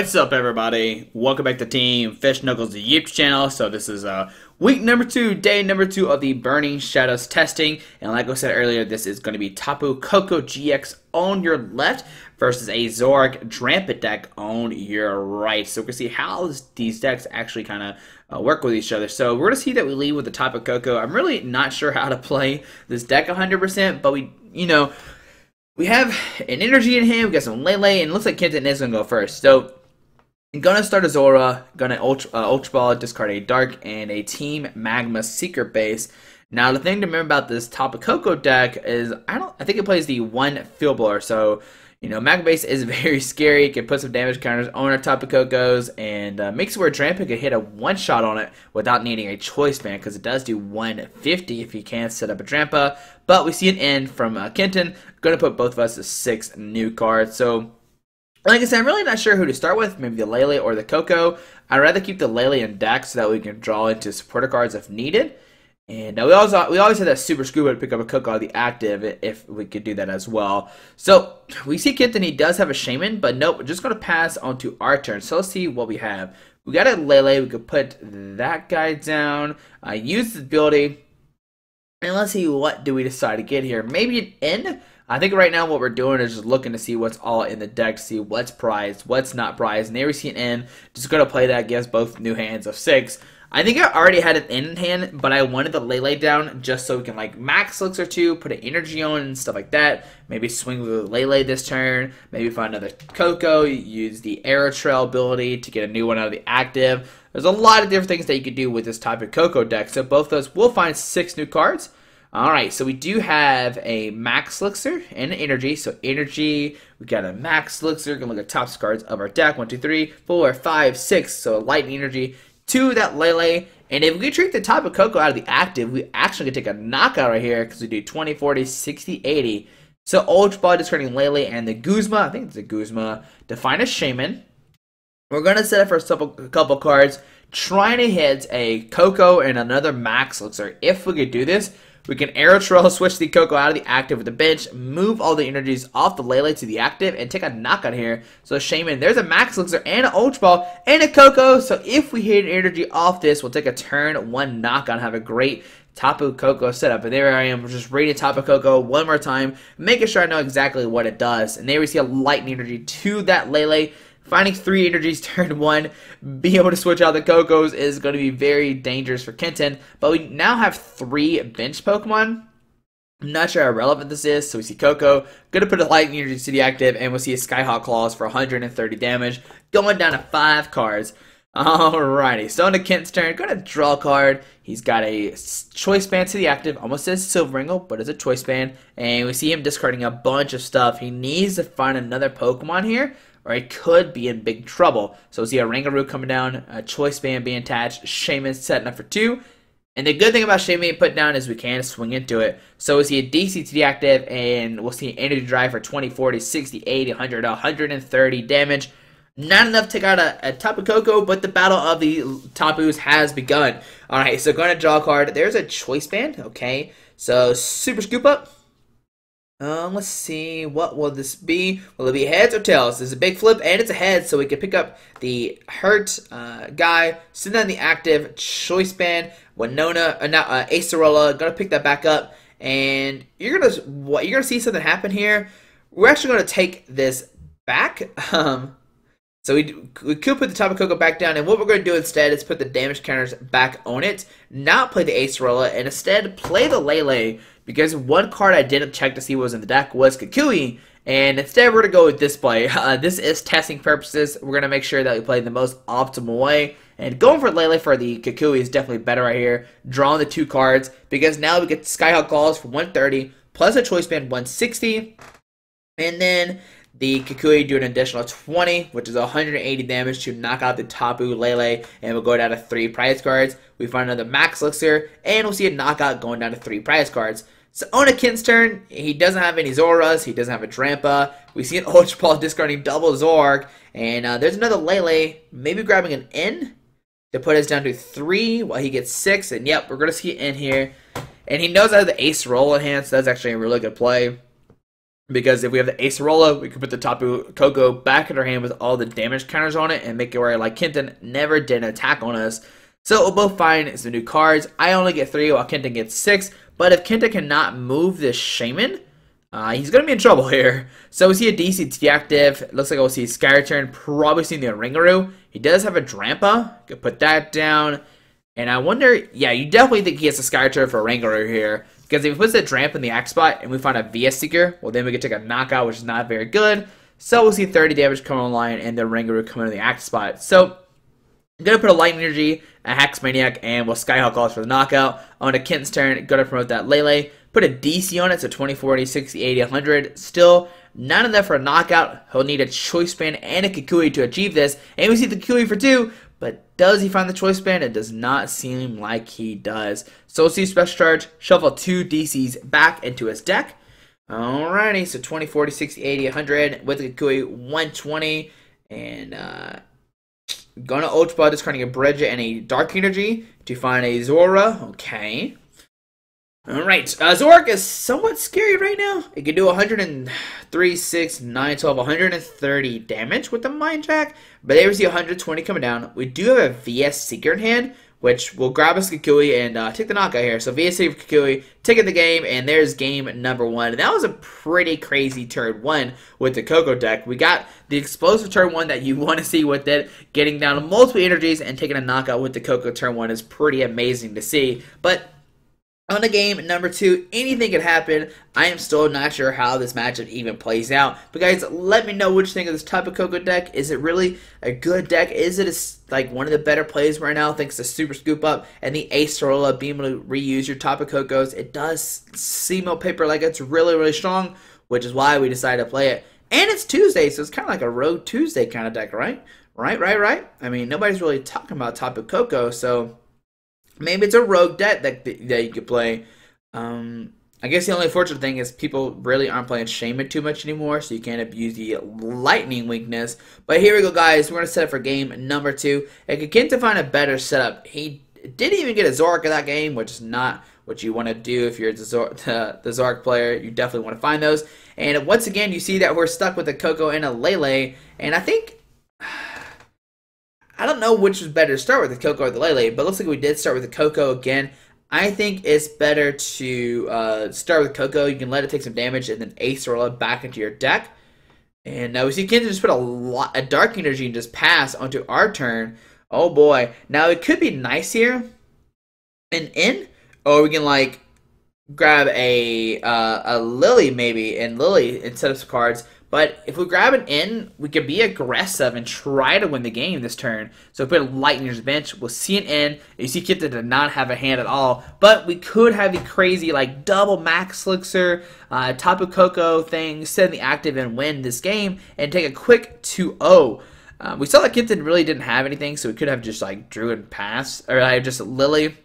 What's up, everybody? Welcome back to Team Fish Knuckles, the YouTube channel. So this is week number 2, day number 2 of the Burning Shadows testing. And like I said earlier, this is going to be Tapu Koko GX on your left versus a Zoroark Drampa deck on your right. So we can see how these decks actually kind of work with each other. So we're going to see that we lead with the Tapu Koko. I'm really not sure how to play this deck 100%, but we have an energy in hand, we got some Lele, and it looks like Kenton is going to go first. So, I'm going to start a Zora, going to Ultra Ball, discard a Dark, and a Team Magma Secret Base. Now, the thing to remember about this Tapu Koko deck is, I think it plays the one Field Blower. So, Magma Base is very scary. It can put some damage counters on our Tapu Kokos, and makes it where Drampa could hit a one-shot on it without needing a choice band, because it does do 150 if you can set up a Drampa. But we see an end from Kenton. Going to put both of us to 6 new cards. So, like I said, I'm really not sure who to start with. Maybe the Lele or the Koko. I'd rather keep the Lele in deck so that we can draw into supporter cards if needed. And we always have that Super Scuba to pick up a Koko out of the active if we could do that as well. So we see Kenton, he does have a Shaman, but nope, we're just going to pass on to our turn. So let's see what we have. We got a Lele, we could put that guy down, use the ability, and let's see what do we decide to get here. Maybe an end? I think right now what we're doing is just looking to see what's all in the deck, to see what's prized, what's not prized, and there we see an end. Just going to play that, gives both new hands of 6. I think I already had an end in hand, but I wanted the Lele down just so we can like max Elixir 2, put an energy on and stuff like that. Maybe swing with Lele this turn, maybe find another Koko, use the Arrow Trail ability to get a new one out of the active. There's a lot of different things that you could do with this type of Koko deck, so both of those will find 6 new cards. Alright, so we do have a Max Elixir and an Energy. So Energy, we got a Max Elixir. Gonna look at top cards of our deck. 1, 2, 3, 4, 5, 6. So a Lightning Energy. 2, that Lele. And if we treat the Tapu Koko out of the active, we actually can take a knockout right here because we do 20, 40, 60, 80. So Ultra Ball discarding Lele and the Guzma. I think it's a Guzma. To find a Shaman. We're gonna set up for a couple cards, trying to hit a Koko and another Max Elixir. If we could do this, we can Arrow Trail, switch the Koko out of the active with the bench, move all the energies off the Lele to the active, and take a knockout here. So Shaman, there's a Max Elixir and an Ultra Ball and a Koko. So if we hit an energy off this, we'll take a turn 1 knockout and have a great Tapu Koko setup. And there I am, just rating Tapu Koko one more time, making sure I know exactly what it does. And there we see a Lightning Energy to that Lele. Finding 3 energies turn 1, being able to switch out the Kokos is going to be very dangerous for Kenton. But we now have 3 bench Pokemon. I'm not sure how relevant this is. So we see Koko, going to put a Lightning Energy to the active, and we'll see a Skyhawk Claws for 130 damage, going down to 5 cards. Alrighty, so on to Kenton's turn, going to draw a card. He's got a Choice Band to the active, almost says Silveringle, but it's a Choice Band. And we see him discarding a bunch of stuff. He needs to find another Pokemon here, or it could be in big trouble. So we see a Rangaroo coming down, a Choice Band being attached, Shaman setting up for 2. And the good thing about Shaman being put down is we can swing into it. So we see a DC to the active, and we'll see an Energy Drive for 20, 40, 60, 80, 100, 130 damage. Not enough to take out a Tapu Koko, but the battle of the Tapus has begun. Alright, so going to draw a card. There's a Choice Band, okay. So Super Scoop Up. Let's see, what will this be? Will it be heads or tails? There's a big flip, and it's a head, so we can pick up the hurt guy, send down the active Choice Band, Winona, Acerola. Gonna pick that back up, and you're gonna see something happen here. We're actually gonna take this back. So we could put the Tapu Koko back down, and what we're going to do instead is put the damage counters back on it, not play the Acerola, and instead play the Lele, because one card I didn't check to see what was in the deck was Kukui, and instead we're going to go with this play. This is testing purposes. We're going to make sure that we play the most optimal way, and going for Lele for the Kukui is definitely better right here, drawing the 2 cards, because now we get Skyhawk Claws for 130, plus a Choice Band 160, and then the Kukui do an additional 20, which is 180 damage to knock out the Tapu Lele, and we'll go down to 3 prize cards. We find another Max Elixir, and we'll see a knockout going down to 3 prize cards. So on a Ken's turn, he doesn't have any Zoras, he doesn't have a Drampa. We see an Ultra Ball discarding double Zoroark, and there's another Lele, maybe grabbing an N to put us down to 3 while he gets 6, and yep, we're going to see an N here. And he knows I have the Ace Roll in hand, so that's actually a really good play. Because if we have the Acerola, we can put the Tapu Koko back in our hand with all the damage counters on it and make it where like Kenton never did an attack on us. So we'll both find some new cards. I only get 3 while Kenton gets 6. But if Kenton cannot move this Shaman, he's going to be in trouble here. So we see a DCT active. Looks like we'll see Skyreturn, probably seeing the Ringaroo. He does have a Drampa. Could put that down. And I wonder, yeah, you definitely think he has a Skyreturn for Ringaroo here. Because if he puts the Drampa in the axe spot and we find a VS Seeker, well then we can take a knockout, which is not very good. So we'll see 30 damage come online and the Ringaroo coming in the axe spot. So I'm going to put a Lightning Energy, a Hex Maniac, and we'll Skyhawk Calls for the knockout. On a Kenton's turn, going to promote that Lele. Put a DC on it, so 20, 40, 60, 80, 100. Still not enough for a knockout. He'll need a Choice Band and a Kukui to achieve this. And we see the Kukui for 2. But does he find the Choice Band? It does not seem like he does. So we'll see Special Charge, shuffle 2 DCs back into his deck. Alrighty, so 20, 40, 60, 80, 100 with the Kukui, 120. And gonna Ultra Ball, discarding a Bridget and a Dark Energy to find a Zora. Okay. Alright, Zoroark is somewhat scary right now. It can do 103, 6, 9, 12, 130 damage with the Mind Jack. But there we see 120 coming down. We do have a VS Seeker in hand, which will grab us Kukui and take the knockout here. So VS Seeker Kukui, taking the game, and there's game number 1. And that was a pretty crazy turn 1 with the Koko deck. We got the explosive turn 1 that you want to see with it. Getting down multiple energies and taking a knockout with the Koko turn 1 is pretty amazing to see. But on the game number 2, anything could happen. I am still not sure how this matchup even plays out. But guys, let me know what you think of this Tapu Koko deck. Is it really a good deck? Is it like one of the better plays right now thanks to Super Scoop Up and the Acerola being able to reuse your Tapu Kokos? It does seem on paper like it's really, really strong, which is why we decided to play it. And it's Tuesday, so it's kind of like a Rogue Tuesday kind of deck, right? Right. I mean, nobody's really talking about Tapu Koko, so maybe it's a rogue deck that you could play. I guess the only unfortunate thing is people really aren't playing Shaman too much anymore, so you can't abuse the lightning weakness. But here we go, guys. We're going to set up for game number 2. And Kakin to find a better setup. He didn't even get a Zoroark in that game, which is not what you want to do if you're the Zoroark player. You definitely want to find those. And once again, you see that we're stuck with a Koko and a Lele. And I think I don't know which was better to start with, the Koko or the Lele, but it looks like we did start with the Koko again. I think it's better to start with Koko. You can let it take some damage and then Acerola back into your deck. And now we see Kenton just put a Dark Energy and just pass onto our turn. Oh boy. Now it could be nice here and in, or we can like grab a Lily maybe, and Lily instead of some cards. But if we grab an in, we can be aggressive and try to win the game this turn. So put a Lightninger's bench. We'll see an in. You see Kenton did not have a hand at all. But we could have the crazy like double Max Elixir, Tapu Koko thing, set in the active and win this game and take a quick 2-0. We saw that Kenton really didn't have anything, so we could have just like drew and pass, or like just Lily.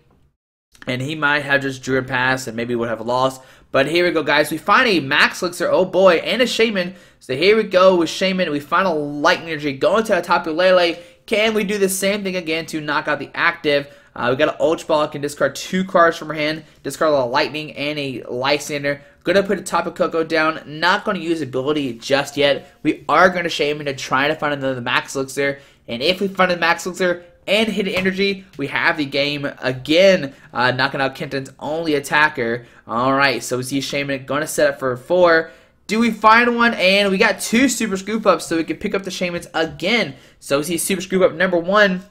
And he might have just drew and pass and maybe would have lost. But here we go, guys. We find a Max Elixir, oh boy, and a Shaman. So here we go with Shaman. We find a Lightning Energy going to a Tapu Lele. Can we do the same thing again to knock out the active? We got an Ultra Ball. Can discard 2 cards from our hand. Discard a Lightning and a Lysander. Gonna put a Tapu Koko down. Not gonna use ability just yet. We are gonna Shaman to try to find another Max Elixir. And if we find a Max Elixir and hit energy, we have the game again, knocking out Kenton's only attacker. Alright, so we see Shaman going to set up for 4. Do we find one? And we got 2 Super Scoop Ups, so we can pick up the Shamans again. So we see Super Scoop Up number 1.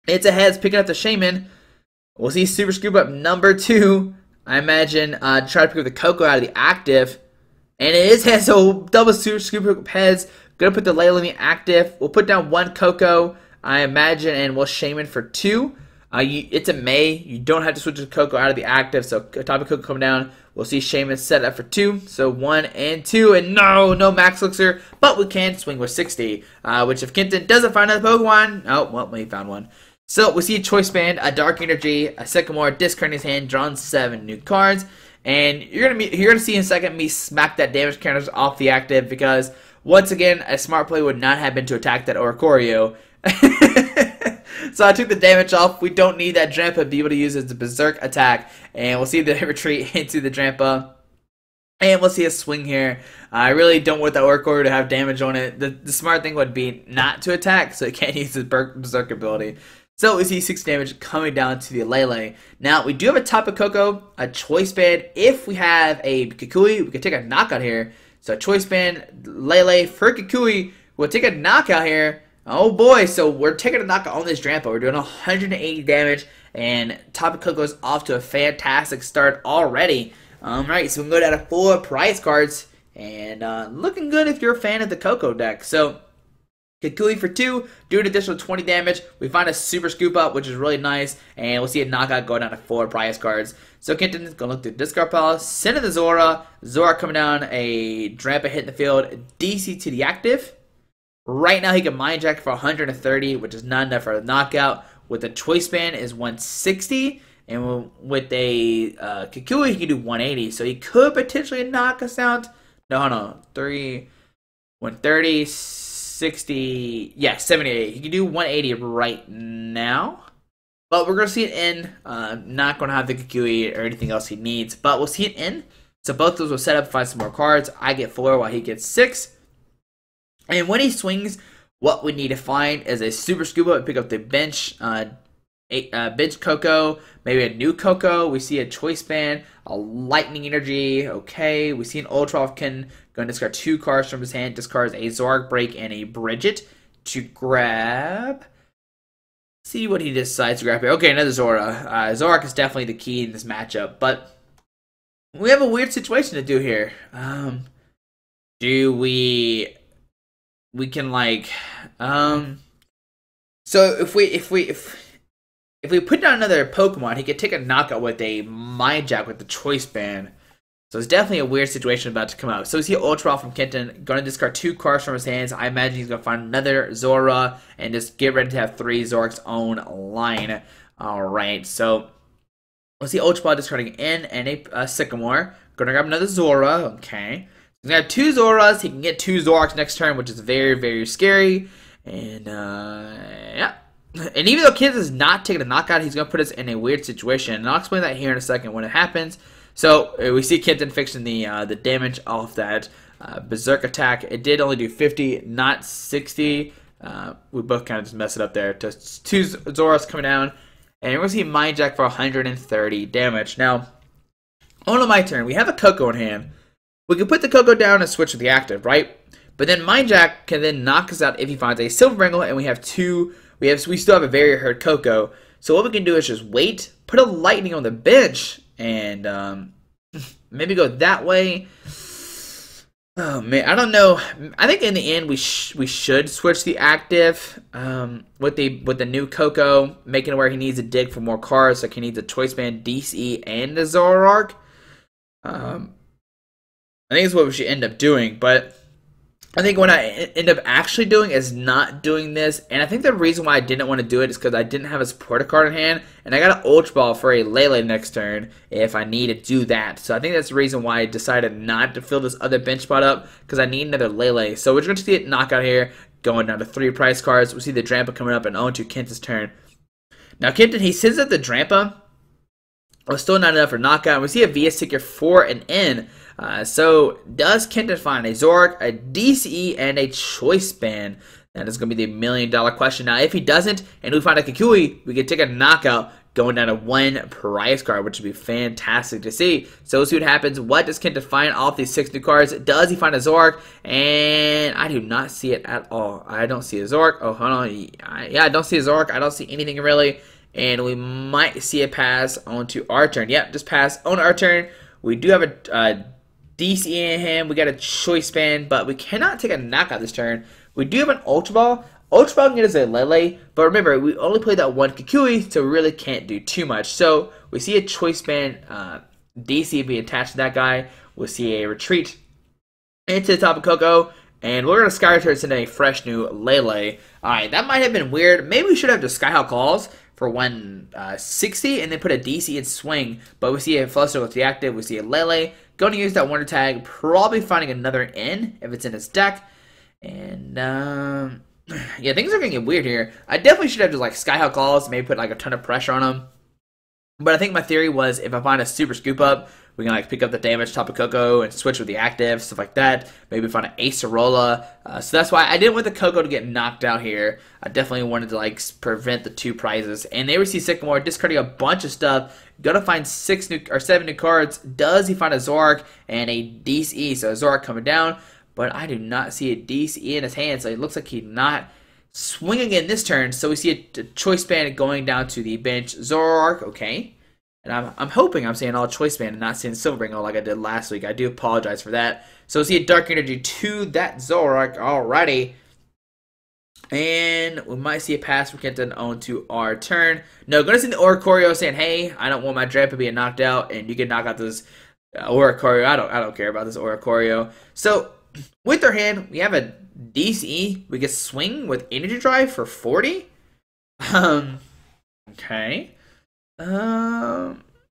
It's a heads, picking up the Shaman. We'll see Super Scoop Up number 2. I imagine try to pick up the Koko out of the active. And it is heads, so double Super Scoop Up heads. Gonna put the Layla in the active. We'll put down 1 Koko, I imagine, and we'll Shaman for 2. It's a May. You don't have to switch the Koko out of the active, so Tapu Koko come down. We'll see Shaman set up for 2. So 1 and 2, and no Max Elixir, but we can swing with 60, which if Kenton doesn't find another Pokemon, oh, well, we found one. So we see a Choice Band, a Dark Energy, a Sycamore, discarding his hand, drawn 7 new cards, and you're gonna see in a second me smack that damage counters off the active, because once again, a smart play would not have been to attack that Oricorio. So I took the damage off. We don't need that Drampa to be able to use it as a Berserk attack. And we'll see the retreat into the Drampa. And we'll see a swing here. I really don't want that Orc Warrior to have damage on it. The smart thing would be not to attack, so it can't use the Berserk ability. So we see 6 damage coming down to the Lele. Now, we do have a Tapu Koko, a Choice Band. If we have a Kukui, we can take a knockout here. So Choice Band, Lele for Kukui. We'll take a knockout here. Oh boy, so we're taking a knockout on this Drampa. We're doing 180 damage, and Tapu Koko is off to a fantastic start already. Alright, so we can go down to 4 prize cards, and looking good if you're a fan of the Koko deck. So, Kukui for 2, do an additional 20 damage. We find a super scoop up, which is really nice, and we'll see a knockout go down to 4 prize cards. So Kenton's going to look through discard pile, send in the Zoroark coming down, a Drampa hitting the field, DC to the active. Right now he can Mind Jack for 130, which is not enough for a knockout. With the Choice Band is 160. And with a Kukui, he can do 180. So he could potentially knock us out. No, hold on. 130, 60. Yeah, 78. He can do 180 right now. But we're going to see it in. Not going to have the Kukui or anything else he needs. But we'll see it in. So both those will set up, find some more cards. I get 4 while he gets 6. And when he swings, what we need to find is a Super Scuba and pick up the bench. Bench Koko, maybe a new Koko. We see a Choice Band, a Lightning Energy. Okay, we see an Ultra Ken going to discard 2 cards from his hand. Discards a Zoroark Break and a Bridget to grab. See what he decides to grab here. Okay, another Zora. Zoroark is definitely the key in this matchup, but we have a weird situation to do here. Do we can like so if we put down another Pokemon, he could take a knockout with a Mind Jack with the Choice Band. So it's definitely a weird situation about to come out. So we see Ultra from Kenton, going to discard 2 cards from his hands. I imagine he's going to find another Zora and just get ready to have 3 Zoroark's own line. Alright, so we'll see Ultra discarding in and a Sycamore. Going to grab another Zora, okay. He's going to have 2 Zoras. He can get 2 Zoroarks next turn, which is very, very scary. And, yeah. And even though Kansas is not taking a knockout, he's going to put us in a weird situation. And I'll explain that here in a second when it happens. So we see Kenton fixing the damage off that Berserk attack. It did only do 50, not 60. We both kind of just messed it up there. Just 2 Zoras coming down. And we're going to see Mind Jack for 130 damage. Now, on my turn, we have a Koko in hand. We can put the Koko down and switch to the active, right? But then Mind Jack can then knock us out if he finds a Silver Wrangle, and we have 2... We still have a very hurt Koko. So what we can do is just wait, put a Lightning on the bench, and maybe go that way. Oh man, I don't know. I think in the end we should switch the active with the new Koko, making it where he needs to dig for more cards. Like he needs a Choice Band, DC, and a Zoroark. I think that's what we should end up doing, but I think what I end up actually doing is not doing this, and I think the reason why I didn't want to do it is because I didn't have a supporter card in hand, and I got an Ultra Ball for a Lele next turn if I need to do that. So I think that's the reason why I decided not to fill this other bench spot up, because I need another Lele. So we're going to see it knockout here, going down to 3 prize cards. We see the Drampa coming up and on to Kenton's turn. Now Kenton, he sends up the Drampa. Well, still not enough for knockout. We see a VS Ticker for an N. So does Kenton find a Zoroark, a DCE, and a Choice Band? That is going to be the $1 million question. Now, if he doesn't, and we find a Kukui, we can take a knockout going down to 1 prize card, which would be fantastic to see. So we'll see what happens. What does Kenton find off these 6 new cards? Does he find a Zoroark? And I do not see it at all. I don't see a Zoroark. Oh, hold on. Yeah, I don't see a Zoroark. I don't see anything really. And we might see a pass onto our turn. Yep, just pass on our turn. We do have a DC in him. We got a Choice Band, but we cannot take a knockout this turn. We do have an Ultra Ball. Ultra Ball can get us a Lele, but remember, we only played that 1 Kukui, so we really can't do too much. So we see a Choice Band DC be attached to that guy. We'll see a retreat into the Tapu Koko, and we're going to Sky Return into a fresh new Lele. Alright, that might have been weird. Maybe we should have the Skyhawk Claws for 160 and then put a DC and swing, but we see a Fluster with the active. We see a Lele. Going to use that Wonder Tag, probably finding another N if it's in his deck. And, yeah, things are going to get weird here. I definitely should have just, like, Skyhawk Claws, maybe put, like, a ton of pressure on him. But I think my theory was if I find a super scoop up, we can like pick up the damage Tapu Koko and switch with the active, stuff like that. Maybe find an Acerola. So that's why I didn't want the Koko to get knocked out here. I definitely wanted to like prevent the 2 prizes. And they receive Sycamore, discarding a bunch of stuff. Gonna find 7 new cards. Does he find a Zoroark and a DCE? So a Zoroark coming down, but I do not see a DCE in his hand. So it looks like he's not swinging again this turn. So we see a choice band going down to the bench. Zoroark, okay. And I'm hoping I'm saying all choice band and not saying Silverbringle like I did last week. I do apologize for that. So we see a Dark Energy to that Zoroark. Alrighty. And we might see a pass for Kenton on to our turn. No, going to see the Oricorio saying, hey, I don't want my Drampa being knocked out. And you can knock out this Oricorio. I don't care about this Oricorio. So with our hand, we have a DCE. We can swing with Energy Drive for 40. Okay.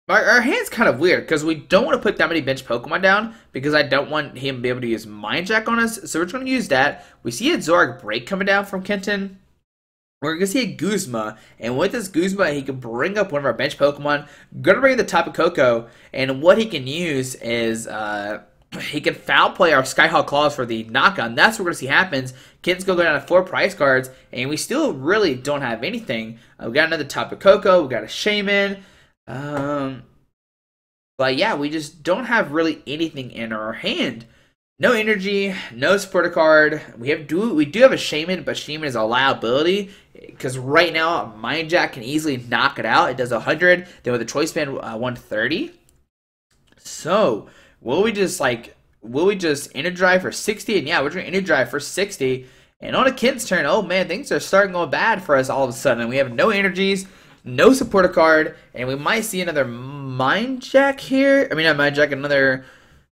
Our hand's kind of weird because we don't want to put that many bench Pokemon down because I don't want him to be able to use Mind Jack on us. So we're just going to use that. We see a Zoroark break coming down from Kenton. We're going to see a Guzma. And with this Guzma, he can bring up one of our bench Pokemon. Going to bring the Tapu Koko. And what he can use is he can foul play our Skyhawk Claws for the knockout. That's what we're going to see happens. Kenton's going to go down to 4 prize cards. And we still really don't have anything. We got another Tapu Koko. We got a Shaman. But yeah, we just don't have really anything in our hand. No energy, no supporter card. We do have a Shaman, but Shaman is a liability because right now Mind Jack can easily knock it out. It does 100. Then with a choice band, 130. So will we just Energy Drive for 60? And yeah, we're gonna Energy Drive for 60. And on a Ken's turn, oh man, things are starting going bad for us all of a sudden. We have no energies, no supporter card, and we might see another Mind Jack here. I mean, not Mind Jack, another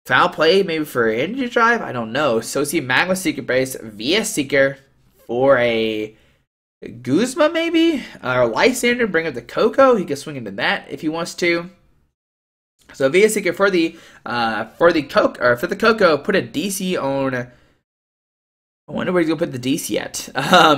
foul play maybe for Energy Drive. I don't know. So see Magma Seeker Brace, VS Seeker for a Guzma maybe, or Lysander. Bring up the Koko. He can swing into that if he wants to. So VS Seeker for the Koko. Put a DC on. I wonder where he's gonna put the DC at.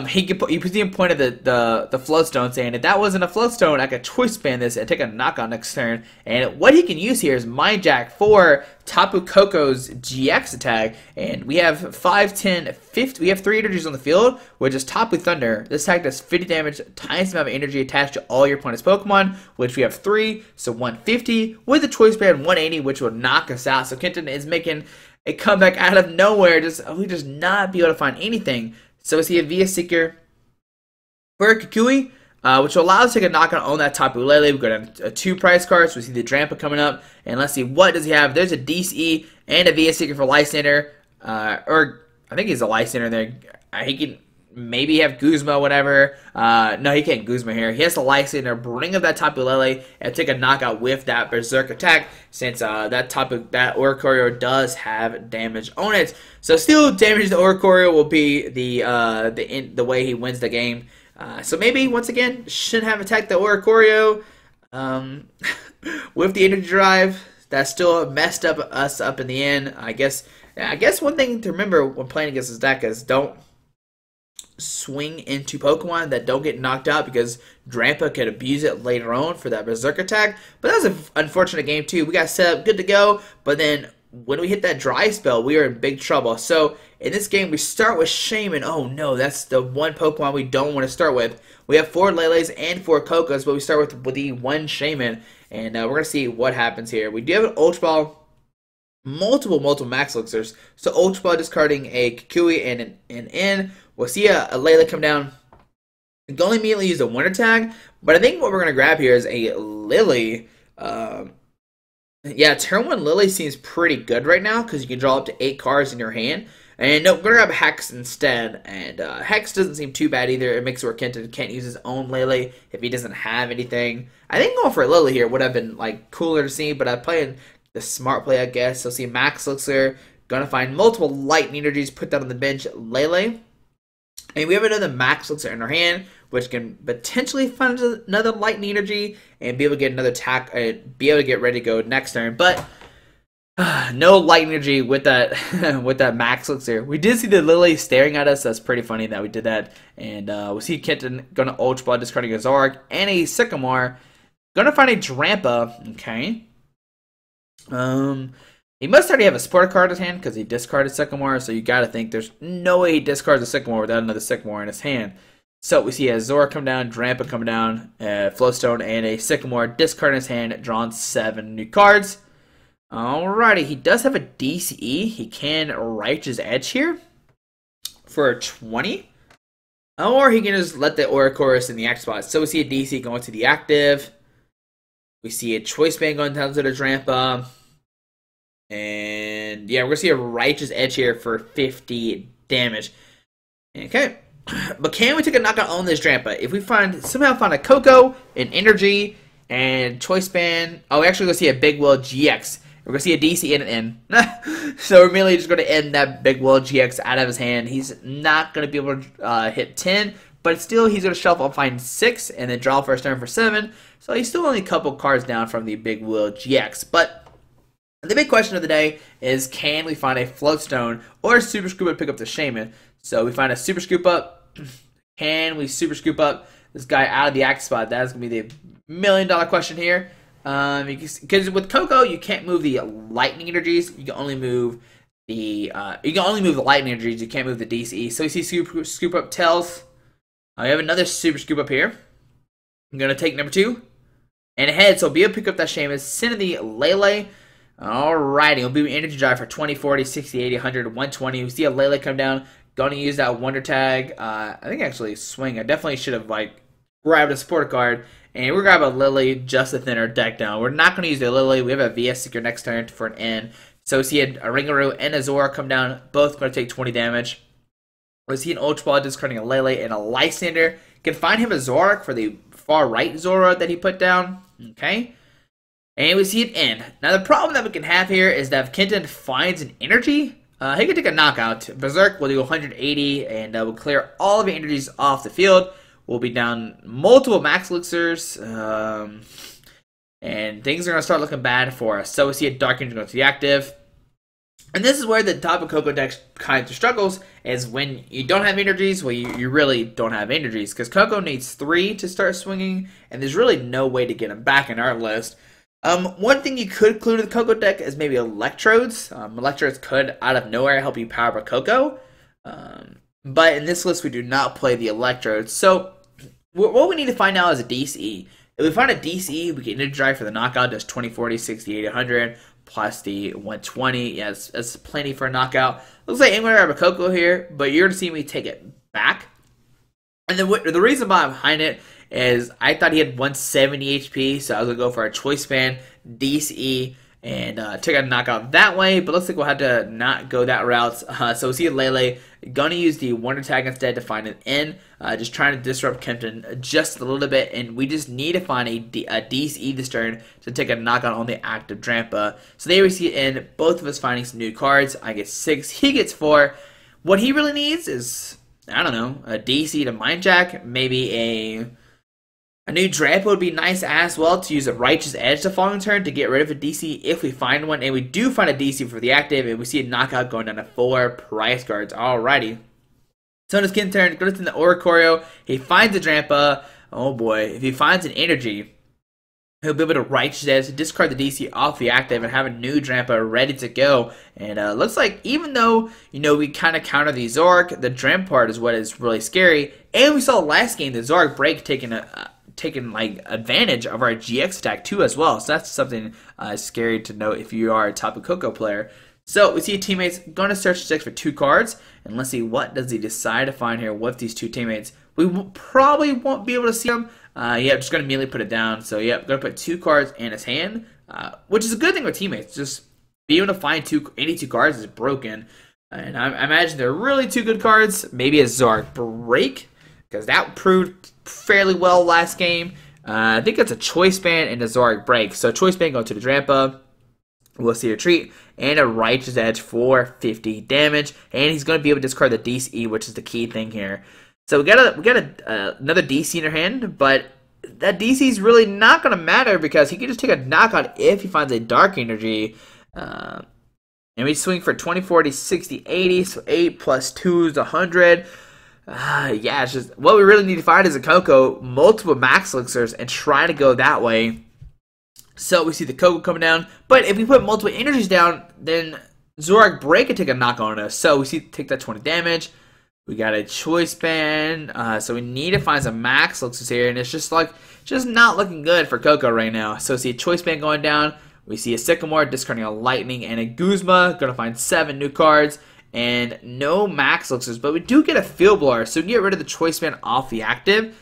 He puts the point of the floatstone, saying if that wasn't a floatstone, I could choice ban this and take a knockout next turn. And what he can use here is Mind Jack for Tapu Koko's GX attack. And we have 5, 10, 50. We have 3 energies on the field, which is Tapu Thunder. This attack does 50 damage times the amount of energy attached to all your opponent's Pokemon, which we have 3, so 150. With the choice band 180, which will knock us out. So Kenton is making a comeback out of nowhere. We just not be able to find anything. So we see a VS Seeker for a Kukui, which will allow us to take a knockout on that Tapu Lele. We've got a 2 prize cards. We see the Drampa coming up. And let's see, what does he have? There's a DCE and a VS Seeker for Lysander. Or I think he's a Lysander there. He can maybe have Guzma, whatever. No, he can't Guzma here. He has the Lysander, bring up that Tapu Lele, and take a knockout with that Berserk attack, since that Oricorio does have damage on it. So still damage the Oricorio will be the way he wins the game. So maybe once again shouldn't have attacked the Oricorio with the Energy Drive. That still messed us up in the end. I guess one thing to remember when playing against this deck is don't swing into Pokemon that don't get knocked out, because Drampa could abuse it later on for that Berserk attack. But that was an unfortunate game too. We got set up good to go, but then when we hit that dry spell, we were in big trouble. So in this game, we start with Shaman. Oh no, that's the one Pokemon we don't want to start with. We have 4 Leles and 4 Kokos, but we start with the 1 Shaman. And we're going to see what happens here. We do have an Ultra Ball, multiple Max Elixirs. So Ultra Ball discarding a Kukui and an N. We'll see a Lele come down. We can only immediately use a Winter Tag, but I think what we're going to grab here is a Lily. Yeah, turn 1 Lily seems pretty good right now, because you can draw up to 8 cards in your hand. And no, we're going to grab Hex instead. And Hex doesn't seem too bad either. It makes it where Kenton can't use his own Lele if he doesn't have anything. I think going for a Lily here would have been like cooler to see, but I'm playing the smart play, I guess. So see Max Elixir. Going to find multiple Lightning Energies, put that on the bench. Lele. And we have another Max Elixir in our hand, which can potentially find another Lightning Energy and be able to get another attack, be able to get ready to go next turn. But no Lightning Energy with that with that Max Elixir. We did see the Lily staring at us. That's pretty funny that we did that. And we see Kenton going to Ultra Ball, discarding a Zoroark and a Sycamore. Gonna find a Drampa. Okay. He must already have a support card in his hand because he discarded Sycamore, so you gotta think there's no way he discards a Sycamore without another Sycamore in his hand. So we see a Zoroark come down, Drampa come down, Flowstone, and a Sycamore discard in his hand, drawn 7 new cards. Alrighty, he does have a DCE. He can Righteous Edge here for a 20. Or he can just let the Oricoris in the active spot. So we see a DC going to the active. We see a Choice Band going down to the Drampa. And yeah, we're going to see a Righteous Edge here for 50 damage. Okay. But can we take a knockout on this Drampa? If we somehow find a Koko, an Energy, and Choice Band. Oh, we're actually going to see a Big Will GX. We're going to see a DC and an N. So we're merely just going to end that Big Will GX out of his hand. He's not going to be able to hit 10, but still he's going to shuffle up, find 6, and then draw first turn for 7. So he's still only a couple cards down from the Big Will GX. But the big question of the day is, can we find a Floatstone or a Super Scoop up to pick up the Shaman? So we find a Super Scoop up. Can we Super Scoop up this guy out of the active spot? That is going to be the $1,000,000 question here. Because with Koko, you can't move the lightning energies. You can only move the lightning energies. You can't move the DCE. So we see scoop up Tails. We have another super scoop up here. I'm gonna take number 2 and ahead. So be able to pick up that Shaman. Send in the Lele. Alrighty, it'll be energy drive for 20, 40, 60, 80, 100, 120. We see a Lele come down. Going to use that Wonder Tag. I think actually swing. I definitely should have grabbed a support card. And we're grabbing a Lily just to thin our deck down. We're not going to use the Lily. We have a VS Seeker next turn for an N. So we see a Ringaroo and a Zoroark come down. Both going to take 20 damage. We see an Ultra Ball discarding a Lele and a Lysander. Can find him a Zoroark for the far right Zora that he put down. Okay. And we see an N. Now the problem that we can have here is that if Kenton finds an energy, he can take a knockout. Berserk will do 180 and will clear all of the energies off the field. We'll be down multiple max elixirs, and things are going to start looking bad for us. So we see a Dark Energy go to the active. And this is where the Tapu Koko deck kind of struggles, is when you don't have energies, well, you really don't have energies, because Koko needs 3 to start swinging, and there's really no way to get him back in our list. One thing you could include in the Koko deck is maybe Electrodes. Electrodes could, out of nowhere, help you power up a Koko. But in this list, we do not play the Electrodes. So what we need to find now is a DCE. If we find a DCE, we can energy drive for the knockout. Does 20, 40, 60, 80, 100, plus the 120. Yeah, that's plenty for a knockout. Looks like I'm going to grab a Koko here, but you're going to see me take it back. And then the reason why I'm behind it is I thought he had 170 HP, so I was going to go for a Choice Band, DCE, and take a knockout that way, but looks like we'll have to not go that route. So we see a Lele going to use the Wonder Tag instead to find an N, just trying to disrupt Kempton just a little bit, and we just need to find a DCE this turn to take a knockout on the active Drampa. So there we see an N, both of us finding some new cards. I get 6, he gets 4. What he really needs is, I don't know, a DC to Mind Jack, maybe a new Drampa would be nice as well to use a Righteous Edge the following turn to get rid of a DC if we find one. And we do find a DC for the active, and we see a knockout going down to 4 price cards. Alrighty. So on his skin turn, goes to the Oricorio. He finds a Drampa. Oh boy. If he finds an energy, he'll be able to Righteous Edge, discard the DC off the active, and have a new Drampa ready to go. And looks like even though, we kind of counter the Zoroark, the Drampa part is what is really scary. And we saw last game the Zoroark break taking advantage of our GX attack too as well. So that's something scary to note if you are a Tapu Koko player. So we see teammates going to search the deck for 2 cards, and let's see what does he decide to find here with these 2 teammates. We probably won't be able to see them. Just going to immediately put it down. So going to put 2 cards in his hand, which is a good thing with teammates. Just being able to find any 2 cards is broken. And I imagine they're really 2 good cards. Maybe a Zoroark break, because that proved fairly well last game. I think it's a Choice Band and a Zoroark break. So Choice Band going to the Drampa. We'll see a Retreat and a Righteous Edge for 50 damage. And he's going to be able to discard the DCE, which is the key thing here. So we got another DC in our hand, but that DC is really not going to matter because he can just take a knockout if he finds a Dark Energy. And we swing for 20, 40, 60, 80. So 8 plus 2 is 100. Yeah, it's just what we really need to find is a Koko, multiple max elixirs, and try to go that way. So we see the Koko coming down, but if we put multiple energies down, then Zoroark Break can take a knock on us. So we see take that 20 damage. We got a choice band, so we need to find some max elixirs here, and it's just not looking good for Koko right now. So we see a choice band going down. We see a Sycamore discarding a Lightning and a Guzma. Gonna find 7 new cards and no max elixirs, but we do get a Field Blower, so we can get rid of the choice band off the active,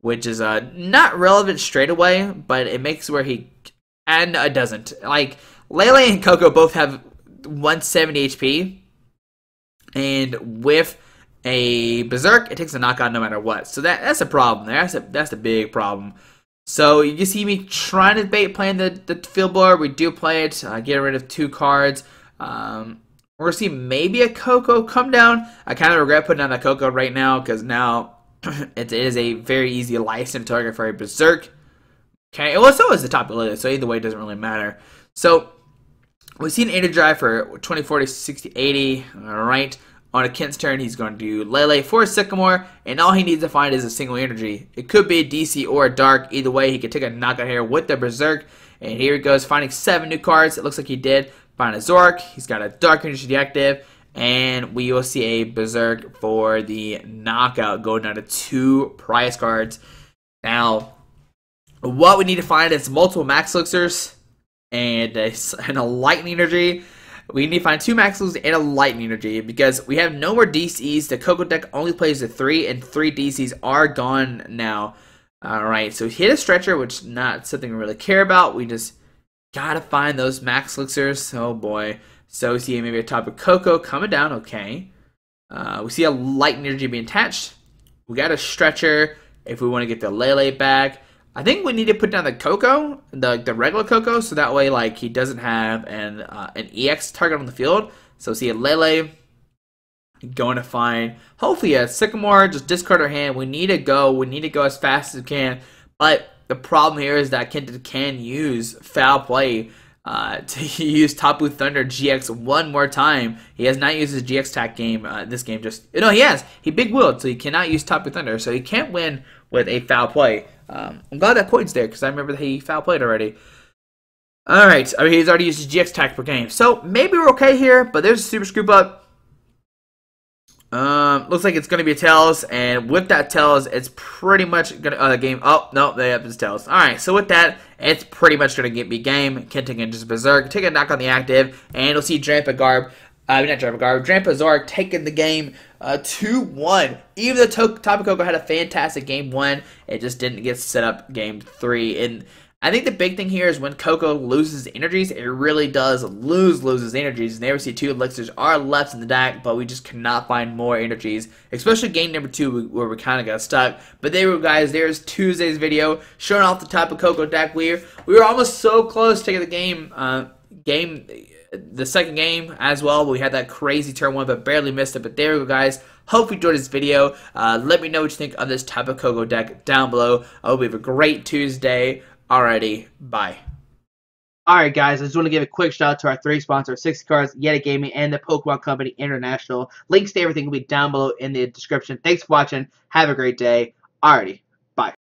which is not relevant straight away, but it makes where he and it doesn't. Like Lele and Koko both have 170 HP, and with a Berserk, it takes a knockout no matter what. So that's a problem there. That's a big problem. So you see me trying to bait playing the Field Blower. We do play it, get rid of 2 cards. We're going to see maybe a Koko come down. I kind of regret putting on that Koko right now because now it is a very easy license target for a Berserk. Okay, well, so is the Tapu Koko, so either way it doesn't really matter. So we see an Energize for 20, 40, 60, 80. Alright, on a Kent's turn, he's going to do Lele for a Sycamore, and all he needs to find is a single energy. It could be a DC or a Dark. Either way, he could take a knockout here with the Berserk. And here he goes, finding 7 new cards. It looks like he did find a Zoroark. He's got a Dark Energy active, and we will see a Berserk for the knockout, going down to 2 prize cards. Now, what we need to find is multiple max elixirs and a Lightning Energy. We need to find 2 max elixirs and a Lightning Energy because we have no more DCs. The Koko deck only plays the 3, and 3 DCs are gone now. Alright, so hit a Stretcher, which is not something we really care about. We just gotta find those max elixirs. Oh boy. So we see maybe a Tapu Koko coming down. Okay. We see a Lightning Energy being attached. We got a Stretcher if we want to get the Lele back. I think we need to put down the Koko, the regular Koko, so that way like he doesn't have an EX target on the field. So see a Lele going to find hopefully a Sycamore. Just discard our hand. We need to go. We need to go as fast as we can. But the problem here is that Kent can use foul play to use Tapu Thunder GX one more time. He has not used his GX attack game this game. No, he has. He big willed, so he cannot use Tapu Thunder. So he can't win with a foul play. I'm glad that point's there because I remember that he foul played already. Alright, I mean, he's already used his GX attack per game. So maybe we're okay here, but there's a Super Scoop Up. Looks like it's going to be a Tails, and with that Tails, it's pretty much going to, game, oh, no, it's Tails. Alright, so with that, it's pretty much going to be game. Kenton can just Berserk, take a knock on the active, and we'll see Drampa Zoroark taking the game 2-1. Even though Tapu Koko had a fantastic game 1, it just didn't get set up game 3. And I think the big thing here is when Koko loses energies, it really does loses energies. Never see 2 elixirs are left in the deck, but we just cannot find more energies, especially game number 2 where we kind of got stuck. But there we go, guys. There's Tuesday's video showing off the Tapu Koko deck. We were almost so close to taking the the second game as well. We had that crazy turn 1, but barely missed it. But there we go, guys. Hope you enjoyed this video. Let me know what you think of this Tapu Koko deck down below. I hope you have a great Tuesday. Alrighty, bye. Alright guys, I just want to give a quick shout out to our 3 sponsors, 60 Cards, Yeti Gaming, and the Pokemon Company International. Links to everything will be down below in the description. Thanks for watching. Have a great day. Alrighty.